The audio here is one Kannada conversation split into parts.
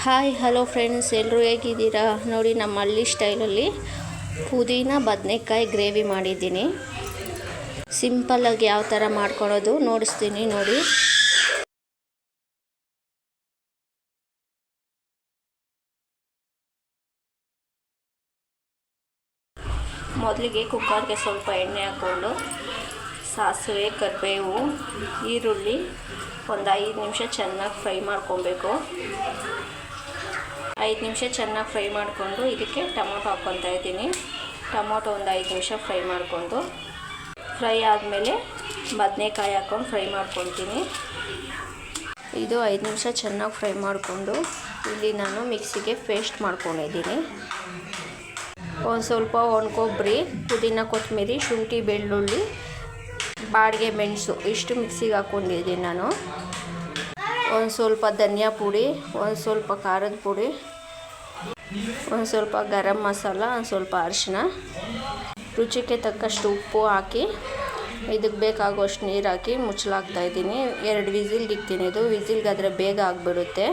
ಹಾಯ್ ಹಲೋ ಫ್ರೆಂಡ್ಸ್, ಎಲ್ಲರೂ ಹೇಗಿದ್ದೀರಾ? ನೋಡಿ, ನಮ್ಮ ಹಳ್ಳಿ ಸ್ಟೈಲಲ್ಲಿ ಪುದೀನ ಬದನೆಕಾಯಿ ಗ್ರೇವಿ ಮಾಡಿದ್ದೀನಿ. ಸಿಂಪಲ್ಲಾಗಿ ಯಾವ ಥರ ಮಾಡ್ಕೊಳ್ಳೋದು ನೋಡಿಸ್ತೀನಿ ನೋಡಿ. ಮೊದಲಿಗೆ ಕುಕ್ಕರ್ಗೆ ಸ್ವಲ್ಪ ಎಣ್ಣೆ ಹಾಕ್ಕೊಂಡು ಸಾಸಿವೆ, ಕರಿಬೇವು, ಈರುಳ್ಳಿ ಒಂದು 5 ನಿಮಿಷ ಚೆನ್ನಾಗಿ ಫ್ರೈ ಮಾಡ್ಕೊಬೇಕು. 5 ನಿಮಿಷ ಚೆನ್ನಾಗಿ ಫ್ರೈ ಮಾಡಿಕೊಂಡು ಇದಕ್ಕೆ ಟೊಮೊಟೊ ಹಾಕ್ಕೊತಾ ಇದ್ದೀನಿ. ಟೊಮೊಟೊ ಒಂದು 5 ನಿಮಿಷ ಫ್ರೈ ಮಾಡಿಕೊಂಡು ಫ್ರೈ ಆದಮೇಲೆ ಬದನೆಕಾಯಿ ಹಾಕ್ಕೊಂಡು ಫ್ರೈ ಮಾಡ್ಕೊತೀನಿ. ಇದು 5 ನಿಮಿಷ ಚೆನ್ನಾಗಿ ಫ್ರೈ ಮಾಡಿಕೊಂಡು ಇಲ್ಲಿ ನಾನು ಮಿಕ್ಸಿಗೆ ಪೇಸ್ಟ್ ಮಾಡ್ಕೊಂಡಿದ್ದೀನಿ. ಒಂದು ಸ್ವಲ್ಪ ಒಣಕೊಬ್ಬರಿ, ಪುದೀನ, ಕೊತ್ತಂಬರಿ, ಶುಂಠಿ, ಬೆಳ್ಳುಳ್ಳಿ, ಬಾಡಿಗೆ ಮೆಣಸು ಇಷ್ಟು ಮಿಕ್ಸಿಗೆ ಹಾಕ್ಕೊಂಡಿದ್ದೀನಿ ನಾನು. ಒಂದು ಸ್ವಲ್ಪ ಧನಿಯಾ ಪುಡಿ, ಒಂದು ಸ್ವಲ್ಪ ಖಾರದ ಪುಡಿ, ಒಂದು ಸ್ವಲ್ಪ ಗರಂ ಮಸಾಲ, ಒಂದು ಸ್ವಲ್ಪ ಅರಿಶಿನ, ರುಚಿಗೆ ತಕ್ಕಷ್ಟು ಉಪ್ಪು ಹಾಕಿ ಇದಕ್ಕೆ ಬೇಕಾಗುವಷ್ಟು ನೀರು ಹಾಕಿ ಮುಚ್ಚಲಾಗ್ತಾಯಿದ್ದೀನಿ. 2 ವಿಸಿಲ್ಗೆ ಇಕ್ತೀನಿ. ಇದು ವಿಸಿಲ್ಗಾದರೆ ಬೇಗ ಆಗಿಬಿಡುತ್ತೆ.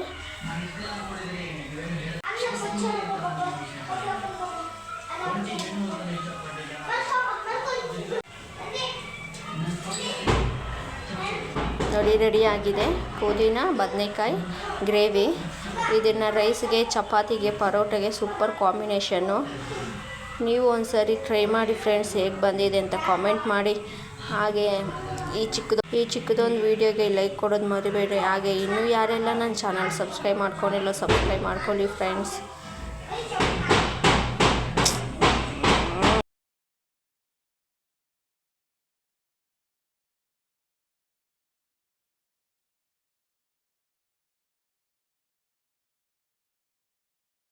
ನೋಡಿ, ರೆಡಿಯಾಗಿದೆ ಪುದೀನ ಬದನೆಕಾಯಿ ಗ್ರೇವಿ. ಇದನ್ನು ರೈಸ್ಗೆ, ಚಪಾತಿಗೆ, ಪರೋಟಗೆ ಸೂಪರ್ ಕಾಂಬಿನೇಷನ್ನು. ನೀವು ಒಂದು ಸಾರಿ ಟ್ರೈ ಮಾಡಿ ಫ್ರೆಂಡ್ಸ್, ಹೇಗೆ ಬಂದಿದೆ ಅಂತ ಕಾಮೆಂಟ್ ಮಾಡಿ. ಹಾಗೆ ಈ ಚಿಕ್ಕದೊಂದು ವೀಡಿಯೋಗೆ ಲೈಕ್ ಕೊಡೋದು ಮರಿಬೇಡಿ. ಹಾಗೆ ಇನ್ನೂ ಯಾರೆಲ್ಲ ನನ್ನ ಚಾನಲ್ ಸಬ್ಸ್ಕ್ರೈಬ್ ಮಾಡ್ಕೊಂಡಿಲ್ಲ, ಸಬ್ಸ್ಕ್ರೈಬ್ ಮಾಡ್ಕೊಳ್ಳಿ ಫ್ರೆಂಡ್ಸ್.